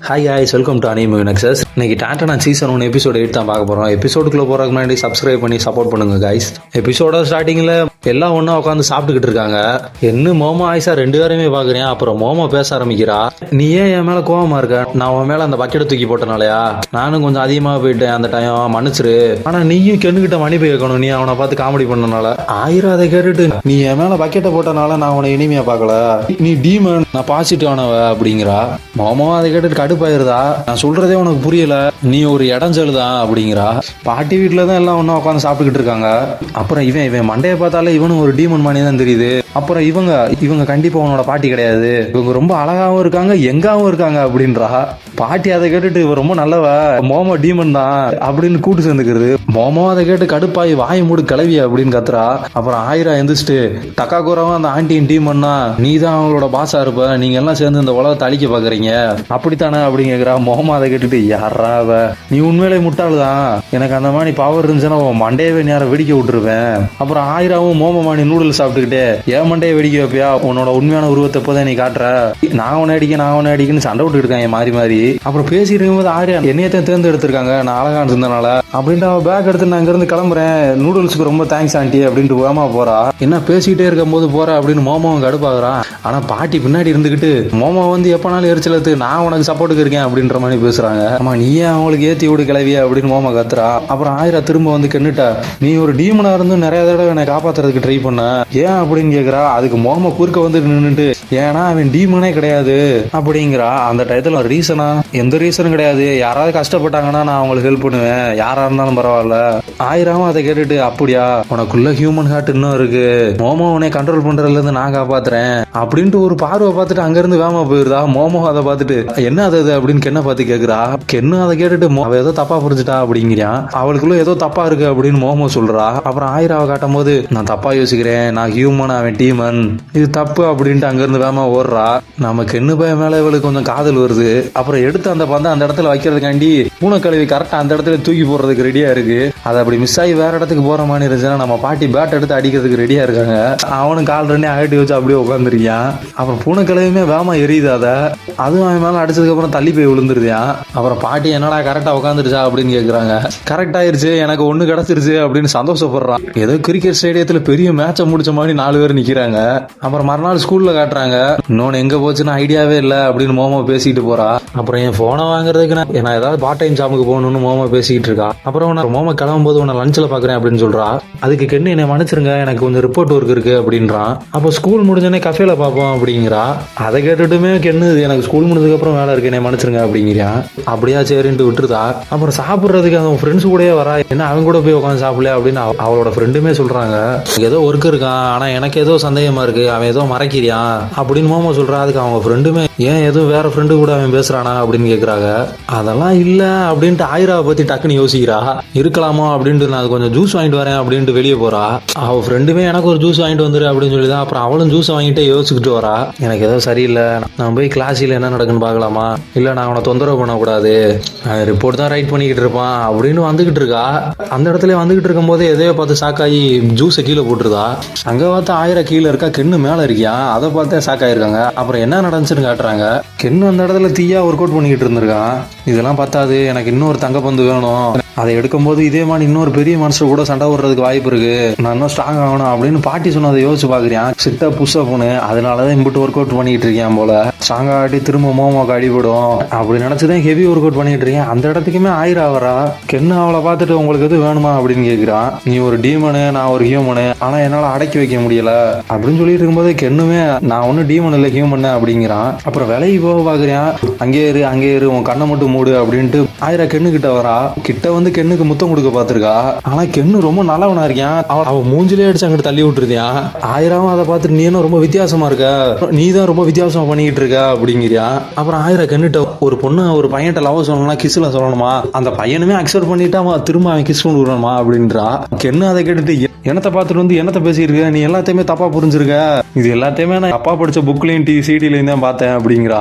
Hi guys, welcome to அனி movie nexus. இன்னைக்கு tata season 1 episode 8 தான் பார்க்க போகிறோம். எபிசோடுக்குள்ளே போகிறதுக்கு முன்னாடி சப்ஸ்கிரைப் பண்ணி சப்போர்ட் பண்ணுங்க guys. எபிசோட ஸ்டார்டிங்கில் எல்லாம் ஒன்றா உட்காந்து சாப்பிட்டுக்கிட்டு இருக்காங்க. என்ன மோமோ ஆயிஷா ரெண்டு பேரையுமே பார்க்குறேன். அப்புறம் மோமோ பேச ஆரம்பிக்கிறா, நீ ஏன் என் மேலே கோவமா இருக்க? நான் உன் மேலே அந்த பக்கெட்டை தூக்கி போட்டனாலயா? நானும் கொஞ்சம் அதிகமாக போயிட்டேன் அந்த டைம், மன்னிச்சிரு. ஆனால் நீயும் கெண்ணுக்கிட்ட மன்னிப்பு கேட்கணும், நீ அவனை பார்த்து காமெடி பண்ணனால. ஆயிரம் அதை கேட்டுட்டு, நீ என் மேலே பக்கெட்டை போட்டனால நான் அவனை இனிமையாக பார்க்கல, நீ டீமன், நான் பாசிட்டிவானவ அப்படிங்கிறா. மோமோ அதை கேட்டுட்டு கடுப்பாயிருதா, நான் சொல்றதே உனக்கு புரியல, நீ ஒரு இடஞ்சலுதான் அப்படிங்கிறா. பாட்டி வீட்டுல தான் எல்லாம் ஒண்ணா உட்காந்து சாப்பிட்டுக்கிட்டு இருக்காங்க. அப்புறம் இவன் மண்டையை பார்த்தாலே இவனும் ஒரு டீமன் மாதிரி தான் தெரியுது. அப்புறம் இவங்க கண்டிப்பா உன்னோட பாட்டி கிடையாது, இவங்க ரொம்ப அழகாவும் இருக்காங்க எங்காவும் இருக்காங்க அப்படின்றா. பாட்டி அதை கேட்டுட்டு இவ ரொம்ப நல்லவ, மோமோ டீமன் தான் அப்படின்னு கூட்டு சேர்ந்துக்கிறது. மோமோ அதை கேட்டு கடுப்பாய் வாய் மூடு கிளவி அப்படின்னு கத்துறா. அப்புறம் ஆயிரம் எந்திரிச்சிட்டு, டக்கா கூறவும் அந்த ஆண்டியின் டீமன்னா நீ தான் அவங்களோட பாசா இருப்ப, நீங்க எல்லாம் சேர்ந்து இந்த உலகத்தை அழிக்க பாக்குறீங்க அப்படித்தானே அப்படி கேக்குறா. மோமோ அதை கேட்டுட்டு, யாரா அவ, நீ உண்மையிலே முட்டாளுதான், எனக்கு அந்த மாதிரி பவர் இருந்துச்சுன்னா மண்டையவே நேரம் வெடிக்க விட்டுருவேன். அப்புறம் ஆயிராவும் மோமமானி நூடுல்ஸ் சாப்பிட்டுக்கிட்டே, ஏன் மண்டையை வெடிக்க வைப்பியா, உன்னோட உண்மையான உருவத்தை எப்போதான் நீ காட்டுற, நான் உன்னை அடிக்கன்னு சண்டை விட்டு இருக்காங்க மாறி மாறி. அப்புறம் பேசிட்டு இருக்கும்போது ஆரியா என்னையத்தான் தேர்ந்தெடுத்திருக்காங்க நான் அழகா இருந்தனால அப்படின்ட்டு அவ பேக் எடுத்து நான் இங்கிருந்து கிளம்புறேன், நூடுல்ஸுக்கு ரொம்ப தேங்க்ஸ் ஆண்டி அப்படின்ட்டு வேமா போறா. என்ன பேசிக்கிட்டே இருக்கும் போது போற அப்படின்னு மோமோவும் கடுப்பாகிறான். ஆனா பாட்டி பின்னாடி இருந்துகிட்டு, மோமோ வந்து எப்பனாலும் எரிச்சலத்து, நான் உனக்கு சப்போர்ட்டுக்கு இருக்கேன் அப்படின்ற மாதிரி பேசுறாங்க. ஆமா நீயே அவங்களுக்கு ஏத்தி விடு கிளவிய அப்படின்னு மோமோ கத்துறா. அப்புறம் ஆயிரா திரும்ப வந்து கென்னுட்டா, நீ ஒரு டீமனா இருந்து நிறைய தடவை என்னை காப்பாத்துறதுக்கு ட்ரை பண்ண, ஏன் அப்படின்னு கேக்குறா. அதுக்கு மோமோ குறுக்க வந்து நின்னுட்டு, ஏன்னா அவன் டீமனே கிடையாது அப்படிங்கிறா. அந்த டயத்துல ரீசனா, எந்த ரீசனும் கிடையாது, யாராவது கஷ்டப்பட்டாங்கன்னா நான் அவங்களுக்கு ஹெல்ப் பண்ணுவேன், யாரா இருந்தாலும் பரவாயில்ல. ஆயிராவும் அதை கேட்டுட்டு, அப்படியா, உனக்குள்ள ஹியூமன் ஹார்ட் இன்னும் இருக்கு, மோமோ உன்னை கண்ட்ரோல் பண்றதுல இருந்து நான் காப்பாத்துறேன் அப்படின்ட்டு ஒரு பார்வை பார்த்துட்டு அங்க இருந்து வேமா போயிருதா. மோமோ அதை பார்த்துட்டு, என்ன அது அப்படின்னு கென்ன பார்த்து கேக்குறா. கென்னு அதை கேட்டுட்டு, அவ ஏதோ தப்பா புரிஞ்சுட்டா அப்படிங்கிறான், அவளுக்குள்ள ஏதோ தப்பா இருக்கு அப்படின்னு மோமோ சொல்றா. அப்புறம் ஆயிராவை காட்டும் போது, நான் தப்பா யோசிக்கிறேன், நான் ஹியூமன் அவன் டீமன், இது தப்பு அப்படின்ட்டு அங்க இருந்து வேமா ஓடுறா. நம்ம கென்னு பைய மேல இவளுக்கு கொஞ்சம் காதல் வருது. அப்புறம் எடுத்து அந்த பந்தை அந்த இடத்துல வைக்கிறதுக்காண்டி பூனைக்கழுவி கரெக்டா அந்த இடத்துல தூக்கி போடுறதுக்கு ரெடியா இருக்கு. அதை அப்படி மிஸ் ஆகி வேற இடத்துக்கு போற மாதிரி இருந்துச்சுன்னா நம்ம பாட்டி பேட் எடுத்து அடிக்கிறதுக்கு ரெடியா இருக்காங்க. அவனும் கால் ரெண்டே அகட்டி வச்சு அப்படியே உட்காந்துருக்கான். அப்புறம் பூனைக்கழுவியுமே வேமா எரியுது, அதுவும் அவன் மேல அடிச்சதுக்கு அப்புறம் தள்ளி போய் விழுந்துருக்கான். அப்புறம் பாட்டி என்னடா கரெக்டா உட்காந்துருச்சா அப்படின்னு கேக்குறாங்க. கரெக்ட் ஆயிருச்சு, எனக்கு ஒண்ணு கிடைச்சிருச்சு அப்படின்னு சந்தோஷப்படுறான். ஏதோ கிரிக்கெட் ஸ்டேடியத்துல பெரிய மேட்சை முடிச்ச மாதிரி 4 பேர் நிக்கிறாங்க. அப்புறம் மறுநாள் ஸ்கூல்ல காட்டுறாங்க, இன்னொன்னு எங்க போச்சுன்னு ஐடியாவே இல்ல அப்படின்னு மோமோ பேசிட்டு போறா. அப்புறம் என் போனை வாங்குறதுக்கு நான் ஏதாவது பார்ட் டைம் ஜாமுக்கு போகணும்னு மோமோ பேசிக்கிட்டு இருக்கா. அப்புறம் மோமோ கிளம்பும் போது உன்னை லஞ்சில் பாக்குறேன் அப்படின்னு சொல்றா. அதுக்கு கென்னு என்னை மன்னிச்சிருங்க, எனக்கு கொஞ்சம் ரிப்போர்ட் ஒர்க் இருக்கு அப்படின்றான். அப்போ ஸ்கூல் முடிஞ்சோடனே கஃபேல பார்ப்போம் அப்படிங்கிறா. அதை கேட்டுட்டுமே கென்னு, எனக்கு ஸ்கூல் முடிஞ்சதுக்கு அப்புறம் வேலை இருக்கு, என்னை மன்னிச்சிருங்க அப்படிங்கிறான். அப்படியா சரின்ட்டு விட்டுருதா. அப்புறம் சாப்பிட்றதுக்கு அவன் ஃப்ரெண்ட்ஸ் கூடயே வரா, என்ன அவன் கூட போய் உட்காந்து சாப்பிடல அப்படின்னு அவளோட ஃப்ரெண்டுமே சொல்றாங்க. ஏதோ ஒர்க் இருக்கான், ஆனா எனக்கு ஏதோ சந்தேகமா இருக்கு, அவன் ஏதோ மறைக்கிறியான் அப்படின்னு மோமோ சொல்றா. அதுக்கு அவங்க ஃப்ரெண்டுமே, ஏன் ஏதோ வேற ஃப்ரெண்டு கூட அவன் பேசுறானா அப்படின்னு கேக்குறாங்க. அதெல்லாம் இல்ல அப்படின்ட்டு ஆயிராவை பத்தி டக்குன்னு யோசிக்கிறா. இருக்கலாமோ அப்படின்ட்டு நான் கொஞ்சம் ஜூஸ் வாங்கிட்டு வரேன் அப்படின்ட்டு வெளியே போறா. அவ ஃப்ரெண்டுமே எனக்கு ஒரு ஜூஸ் வாங்கிட்டு வந்துரு அப்படின்னு சொல்லிதான். அப்புறம் அவளும் ஜூஸ் வாங்கிட்டு யோசிச்சுட்டு வரா. எனக்கு ஏதோ சரியில்லை, நான் போய் கிளாஸில் என்ன நடக்குன்னு பார்க்கலாமா, இல்ல நான் அவனை தொந்தரவு பண்ணக்கூடாது, ரிப்போர்ட் தான் ரைட் பண்ணிக்கிட்டு இருப்பான் அப்படின்னு வந்துகிட்டு இருக்கா. அந்த இடத்துல வந்துகிட்டு இருக்கும் போதே எதையோ பார்த்து சாக்காயி ஜூஸை கீழே போட்டுருதா. அங்க பார்த்து ஆயிரம் கீழே இருக்கா, கென்னு மேல இருக்கியா, அதை பார்த்தே சாக்காயிருக்காங்க. அப்புறம் என்ன நடந்துச்சுன்னு காட்டுறாங்க. கென்னு அந்த இடத்துல தீயா ஒர்க் அவுட் பண்ணிக்கிட்டு இருந்திருக்கான். இதெல்லாம் பார்த்தாது, எனக்கு இன்னொரு தங்கப்பந்து வேணும், அதை எடுக்கும்போது இதே மாதிரி இன்னொரு பெரிய மனுஷர் கூட சண்டை போடுறதுக்கு வாய்ப்பு இருக்கு, நான் இன்னும் ஸ்ட்ராங் ஆகணும் அப்படின்னு பாட்டி சொன்னதை யோசிச்சு பாக்குறேன். சிட்ட புஷ்அப் பண்ணு, அதனாலதான் இம்பிட்டு ஒர்க் அவுட் பண்ணிட்டு இருக்கேன் போல, ஸ்ட்ராங் ஆகிட்டு திரும்ப மோமோக்கு அடிபடும் அப்படி நினைச்சுதான் ஹெவி ஒர்க் அவுட் பண்ணிட்டு இருக்கேன். அந்த இடத்துக்குமே ஆயிரா வரா. கென்னு அவளை பார்த்துட்டு, உங்களுக்கு எது வேணுமா அப்படின்னு கேட்கிறான். நீ ஒரு டீமனு, நான் ஒரு ஹியூமனு, ஆனா என்னால அடக்கி வைக்க முடியல அப்படின்னு சொல்லிட்டு இருக்கும்போது கென்னுமே, நான் ஒன்னும் டீமன் இல்லை ஹியூமன் அப்படிங்கிறான். அப்புறம் விலைக்கு போக பாக்குறேன். அங்கே இரு உன் கண்ணை மட்டும் மூடு அப்படின்ட்டு ஆயிரா கென்னு கிட்ட வரா. கிட்ட வந்து கென்னுக்கு முத்தம் கொடுக்க பாத்துருக்கா. ஆனா கென்னு ரொம்ப நல்லவனா இருக்கான். அவ மூஞ்சிலே அடிச்சு அங்கிட்டு தள்ளி விட்டுருக்கான். ஆயிராவும் அதை பார்த்துட்டு, நீ என்ன ரொம்ப வித்தியாசமா இருக்க, நீ தான் ரொம்ப வித்தியாசமா பண்ணிக்கிட்டு இருக்க அப்படிங்கிறியா. அப்புறம் ஆயிரா கென்னுட்ட, ஒரு பொண்ணு ஒரு பையன்ட்ட லவ் சொல்லணும்னா கிஸ்ல சொல்லணுமா, அந்த பையனுமே அக்செப்ட் பண்ணிட்டு அவன் திரும்ப அவன் கிஸ் கொடுக்கணுமா அப்படின்றா. கென்னு அதை கேட்டுட்டு, என்னத்தை பார்த்துட்டு வந்து என்னத்தை பேசியிருக்க, நீ எல்லாத்தையுமே தப்பா புரிஞ்சிருக்க, இது எல்லாத்தையுமே நான் அப்பா படிச்ச புக்லையும் சிடிலையும் தான் பார்த்தேன் அப்படிங்கிறா.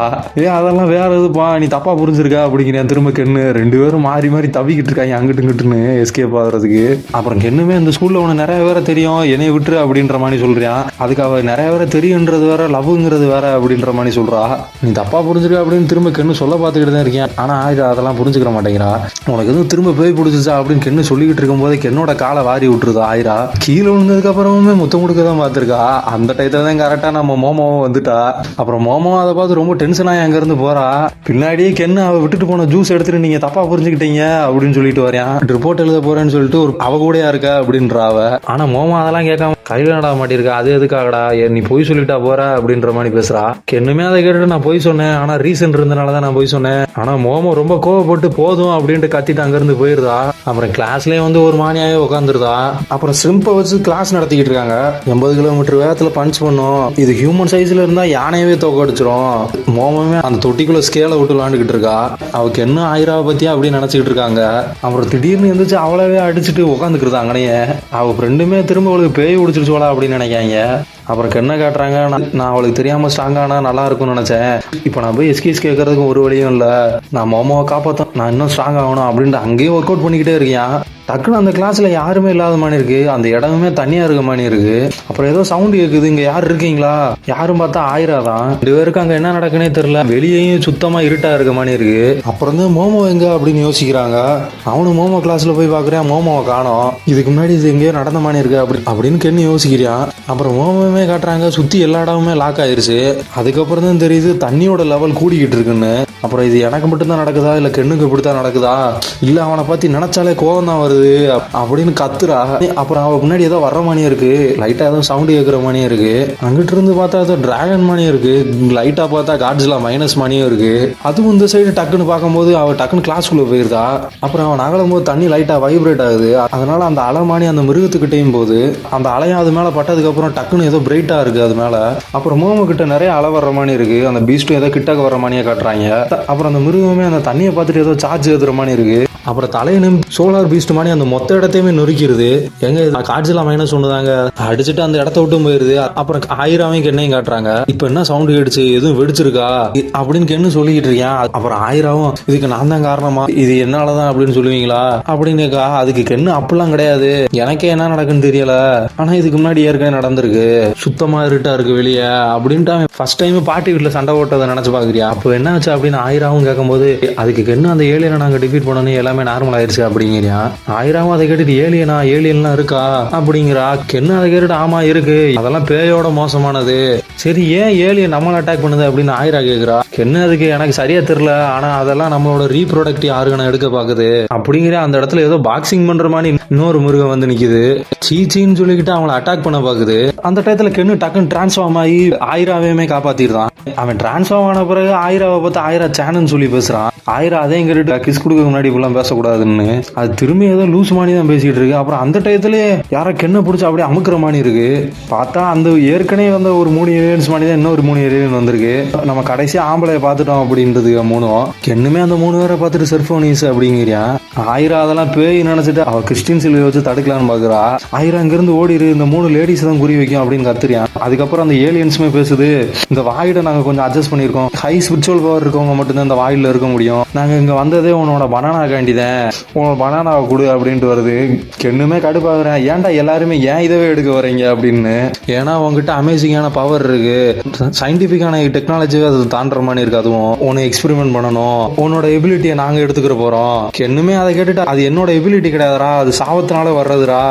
அதெல்லாம் வேற எதுப்பா, நீ தப்பா புரிஞ்சிருக்க அப்படிங்கிறேன். திரும்ப கென்னு ரெண்டு பேரும் மாறி மாறி தவிக்கிட்டு இருக்காங்க அங்கிட்டு இங்கிட்டுன்னு எஸ்கேப் ஆகுறதுக்கு. அப்புறம் கென்னுமே இந்த ஸ்கூல்ல உனக்கு நிறைய பேரை தெரியும், என்னைய விட்டுரு அப்படின்ற மாதிரி சொல்றான். அதுக்கு அவ நிறைய பேரை தெரியுன்றது வேற, லவ்ங்கிறது வேற அப்படின்ற மாதிரி சொல்றா. நீ தப்பா புரிஞ்சிருக்க அப்படின்னு திரும்ப கென்னு சொல்ல பார்த்துக்கிட்டு தான் இருக்கேன். ஆனா ஆயிரா அதெல்லாம் புரிஞ்சுக்கிற மாட்டேங்கிறா. உனக்கு எதுவும் திரும்ப பேய் பிடிச்சிச்சா அப்படின்னு கென்னு சொல்லிக்கிட்டு இருக்கும் போது கென்னோட காலை வாரி விட்டுருது ஆயிரா. கீழே விழுந்ததுக்கு அப்புறமே முத்தம் கொடுக்க தான் பார்த்திருக்கா. அந்த டைத்துல தான் கரெக்டா நம்ம மோமோவும் வந்துட்டா. அப்புறம் மோமோ அதை பார்த்து ரொம்ப டென்ஷன் ஆகி அங்க இருந்து போறா. பின்னாடியே கென்னு அவ விட்டுட்டு போன ஜூஸ் எடுத்துட்டு நீங்க தப்பா புரிஞ்சுக்கிட்டீங்க அப்படின்னு சொல்லிட்டு வரான். ரிப்போர்ட் எழுத போறேன்னு சொல்லிட்டு ஒரு அவ கூடயா இருக்க அப்படின்றா அவ. ஆனா மோமோ அதெல்லாம் கேட்காம கையில நட மாட்டிருக்கா. அது எதுக்காகடா, நீ பொய் சொல்லிட்டா போற அப்படின்ற மாதிரி பேசுறா. கென்னுமே அதை கேட்டுட்டு நான் பொய் சொன்னேன், ஆனா ரீசன் இருந்தனாலதான் நான் பொய் சொன்னேன். ஆனா மோமோ ரொம்ப கோவப்பட்டு போதும் அப்படின்ட்டு கத்திட்டு அங்க இருந்து போயிருதா. அப்புறம் கிளாஸ்லயே வந்து ஒரு மானியாவே உட்காந்துருதா. அப்புறம் ஸ்ரிம்பை வச்சு கிளாஸ் நடத்திக்கிட்டு இருக்காங்க. 80 கிலோமீட்டர் வேகத்துல பஞ்ச் பண்ணும். இது ஹியூமன் சைஸ்ல இருந்தா யானையவே தோக்கடிச்சிரும். மோமமே அந்த தொட்டிக்குள்ள ஸ்கேலை விட்டு விளாண்டுக்கிட்டு இருக்கா. அவக்கு என்ன ஆயிராவை பத்தியா அப்படின்னு நினைச்சுக்கிட்டு இருக்காங்க. அப்புறம் திடீர்னு இருந்துச்சு அவளவே அடிச்சுட்டு உட்காந்துக்கிட்டு அங்கனையே. அவ ஃப்ரெண்டுமே திரும்ப அவளுக்கு பேய் பிடிச்சிருச்சோளா அப்படின்னு நினைக்காங்க. அப்புறம் என்ன காட்டுறாங்க, நான் அவளுக்கு தெரியாம ஸ்ட்ராங்கானா நல்லா இருக்கும்னு நினைச்சேன். இப்போ நான் போய் எஸ்கேஸ் கேட்கறதுக்கும் ஒரு வழியும் இல்லை. நான் மோமோவை காப்பாற்ற நான் இன்னும் ஸ்ட்ராங் ஆகணும் அப்படின்ட்டு அங்கேயே ஒர்க் அவுட் பண்ணிக்கிட்டே இருக்கேன். டக்குன்னு அந்த கிளாஸ்ல யாருமே இல்லாத மாதிரி இருக்கு. அந்த இடமே தனியா இருக்க மாதிரி இருக்கு. அப்புறம் ஏதோ சவுண்ட் கேக்குது. இங்க யார் இருக்கீங்களா? யாரும் பார்த்தா ஆயிரா தான். 2 பேருக்கு அங்க என்ன நடக்குன்னே தெரியல. வெளியேயும் சுத்தமா இருட்டா இருக்க மாதிரி இருக்கு. அப்புறம் வந்து மோமோ எங்க அப்படின்னு யோசிக்கிறாங்க. அவனு மோமோ கிளாஸ்ல போய் பாக்குறேன், மோமோவை காணோம். இதுக்கு முன்னாடி இது எங்கேயோ நடந்த மாதிரி இருக்கு அப்படின்னு கென்னு யோசிக்கிறான். அப்புறம் மோமோவே காட்டுறாங்க, சுத்தி எல்லா இடமுமே லாக் ஆயிருச்சு. அதுக்கப்புறம் தான் தெரியுது தண்ணியோட லெவல் கூடிக்கிட்டு இருக்குன்னு. அப்புறம் இது எனக்கு மட்டும்தான் நடக்குதா இல்ல கென்னுக்கு இப்படித்தான் நடக்குதா, இல்ல அவனை பத்தி நினைச்சாலே கோவம் தான் வருது அப்படின்னு கத்துறா. அப்புறம் அவ முன்னாடி ஏதோ வர்ற மாதிரியே இருக்கு. லைட்டா ஏதோ சவுண்ட் கேட்கிற மாதிரியே இருக்கு. அங்கிட்டு இருந்து பார்த்தா ஏதோ டிராகன் மாதிரியே இருக்கு. லைட்டா பார்த்தா காட்ஜிலா மைனஸ் மாதிரியும் இருக்கு. அதுவும் இந்த சைடு டக்குன்னு பார்க்கும்போது அவ டக்குன்னு கிளாஸ்க்குள்ள போயிருந்தா. அப்புறம் அவன் அகலும் போது தண்ணி லைட்டா வைப்ரேட் ஆகுது. அதனால அந்த அலை மானி அந்த மிருகத்துக்கிட்டையும் போது அந்த அலையும் அது மேல பட்டதுக்கு அப்புறம் டக்குன்னு ஏதோ பிரைட்டா இருக்கு அது மேல. அப்புறம் மோமோ கிட்ட நிறைய அலை வர்ற மாதிரி இருக்கு. அந்த பீஸ்டும் ஏதோ கிட்டக்க வர்ற மாதிரியே காட்டுறாங்க. அப்புறம் அந்த மிருகமே அந்த தண்ணியை பார்த்துட்டு ஏதோ சார்ஜ் ஏத்துற மாதிரி இருக்கு. அப்புறம் தலையனும் சோலார் பீஸ்ட் மாதிரி அந்த மொத்த இடத்தையுமே நொறுக்கிறது. எங்க காட்சிலாம் மைனஸ் ஒண்ணுதாங்க அடிச்சுட்டு அந்த இடத்த விட்டும் போயிருது. அப்புறம் ஆயிராவையும் கெண்ணையும் காட்டுறாங்க. இப்ப என்ன சவுண்ட் கேட்டுச்சு, எதுவும் வெடிச்சிருக்கா அப்படின்னு கென்னு சொல்லிக்கிட்டு இருக்கேன். அப்புறம் ஆயிராவும் இதுக்கு நான் தான் காரணமா, இது என்னாலதான் அப்படின்னு சொல்லுவீங்களா அப்படின்னு கேக்கா. அதுக்கு கென்னு அப்படிலாம் கிடையாது, எனக்கே என்ன நடக்குன்னு தெரியல, ஆனா இதுக்கு முன்னாடி ஏற்கனவே நடந்திருக்கு, சுத்தமா இருட்டா இருக்கு வெளியே அப்படின்ட்டு அவன் ஃபர்ஸ்ட் டைம் பாட்டி வீட்டுல சண்டை ஓட்டதை நினைச்சு பாக்குறியா. அப்போ என்ன ஆச்சு அப்படின்னு ஆயிராவும் கேட்கும்போது அதுக்கு கென்னு அந்த ஏலியனை நாங்க டிஃபீட் பண்ணணும் எல்லாமே நார்மல் ஆயிருச்சு அப்படிங்கிறியா. ஆயிராவும் அதை கேட்டுட்டு ஏலியன்லாம் இருக்கா அப்படிங்கிறா. கென்னு அதை கேட்டுட்டு ஆமா இருக்கு, அதெல்லாம் பேயோட மோசமானது, சரி ஏன் ஏலியன் நம்மள அட்டாக் பண்ணுது அப்படின்னு ஆயிரா கேக்குறா. கென்னு அதுக்கு எனக்கு சரியா தெரியல, ஆனா அதெல்லாம் நம்மளோட ரீப்ரொடக்டிவ் ஆர்கனை எடுக்க பாக்குது அப்படிங்கிற. அந்த இடத்துல ஏதோ பாக்ஸிங் பண்ற மாதிரி இன்னொரு மிருகம் வந்து நிக்குது. சீச்சின்னு சொல்லிக்கிட்டு அவங்களை அட்டாக் பண்ண பாக்குது. அந்த டயத்துல கென்னு டக்குன்னு டிரான்ஸ்ஃபார்ம் ஆகி ஆயிராவையுமே காப்பாத்திடுறான். அவன் டிரான்ஸ்ஃபார்ம் ஆன பிறகு ஆயிராவை பார்த்து ஆயிரா சேனன்னு சொல்லி பேசுறான். ஆயிரா அதையும் கேட்டுட்டு கிஸ் கொடுக்க முன்னாடி இப்பெல்லாம் பேசக்கூடாதுன்னு அது திரும்பி ஏதோ லூஸ் மாதிரி தான் பேசிட்டு இருக்கு. அப்புறம் அந்த டயத்துல யாரோ கென்ன பிடிச்சி அப்படியே அமுக்குற மாதிரி இருக்கு. பார்த்தா அந்த ஏற்கனவே வந்த ஒரு 3 ஏலியன்ஸ் மாதிரி தான் இன்னொரு 3 ஏலியன் வந்திருக்கு. நம்ம கடைசியா ஆம்பளைய பார்த்துட்டோம் அப்படின்றது மூணும். கென்னுமே அந்த 3 பேரை பார்த்துட்டு செர்ஃபோனிஸ் அப்படிங்கிறியா. ஆயிரா அதெல்லாம் பேய் நினைச்சிட்டு அவ கிறிஸ்டின் சிலுவை வச்சு தடுக்கலான்னு பாக்குறா. ஆயிரா அங்கிருந்து ஓடிரு, இந்த 3 லேடிஸ் தான் குறி வைக்கும் அப்படின்னு கத்துறியான். அதுக்கப்புறம் அந்த ஏலியன்ஸுமே பேசுது, இந்த வாயிட நாங்க கொஞ்சம் அட்ஜஸ்ட் பண்ணிருக்கோம், ஹை ஸ்பிரிச்சுவல் பவர் இருக்கவங்க மட்டும்தான் இந்த வாயில இருக்க முடியும், நாங்க இங்க வந்ததே உன்னோட பனானா காண்டிதான், உன்னோட பனானாவை கொடு அப்படின்ட்டு வருது. கென்னுமே கடுப்பாகிறேன், ஏன்டா எல்லாருமே ஏன் இதவே எடுக்க வரீங்க அப்படின்னு. ஏன்னா உங்ககிட்ட அமேசிங்கான பவர் இருக்கு, சயின்டிபிக்கான டெக்னாலஜி அது தாண்டுற மாதிரி இருக்கு, அதுவும் உன்னை எக்ஸ்பெரிமெண்ட் பண்ணணும், உன்னோட எபிலிட்டியை நாங்க எடுத்துக்கிற போறோம். கென்னுமே அதை கேட்டுட்டு அது என்னோட எபிலிட்டி கிடையாதுரா, அது சாவத்தினால வர்றதுரா,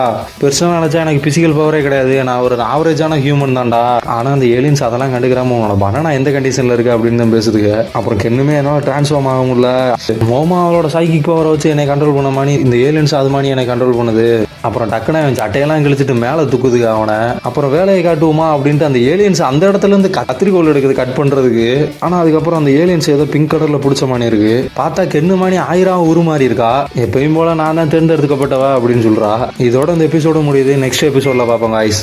பெருசா நினைச்சா எனக்கு பிசிக்கல் பவரே கிடையாது, நான் ஒரு ஆவரேஜான ஹியூமன் தான்டா. ஆனா அந்த ஏலியன்ஸ் அதெல்லாம் கண்டுக்கிறாம உன்னோட பனானா எந்த கண்டிஷன்ல இருக்கு அப்படின்னு தான் பேசுதுங்க. அப்புறம் கென்னுமே என்னால டிரான்ஸ்ஃபார்ம் ஆக முடியல, மோமா அவளோட சைக்கிக் பவரை வச்சு என்னை கண்ட்ரோல் பண்ண மாதிரி இந்த ஏலியன்ஸ் அது மாதிரி என்னை கண்ட்ரோல் பண்ணுது. அப்புறம் டக்குன்னு அவன் சட்டையெல்லாம் கிழிச்சிட்டு மேலே தூக்குதுங்க அவனை. அப்புறம் வேலையை காட்டுவோமா அப்படின்ட்டு அந்த ஏலியன்ஸ் அந்த இடத்துல இருந்து கத்திரிக்கோள் எடுக்குது கட் பண்றதுக்கு. ஆனா அதுக்கப்புறம் அந்த ஏலியன்ஸ் ஏதோ பிங்க் கலர்ல பிடிச்ச மாதிரி இருக்கு. பார்த்தா கென்னு மாதிரி ஆயிரம் உருமாறி இருக்கா. எப்பயும் போல நான் தான் தேர்ந்தெடுக்கப்பட்டவா அப்படின்னு சொல்றா. இதோட இந்த எபிசோட முடியுது. நெக்ஸ்ட் எபிசோட்ல பார்ப்போம் guys.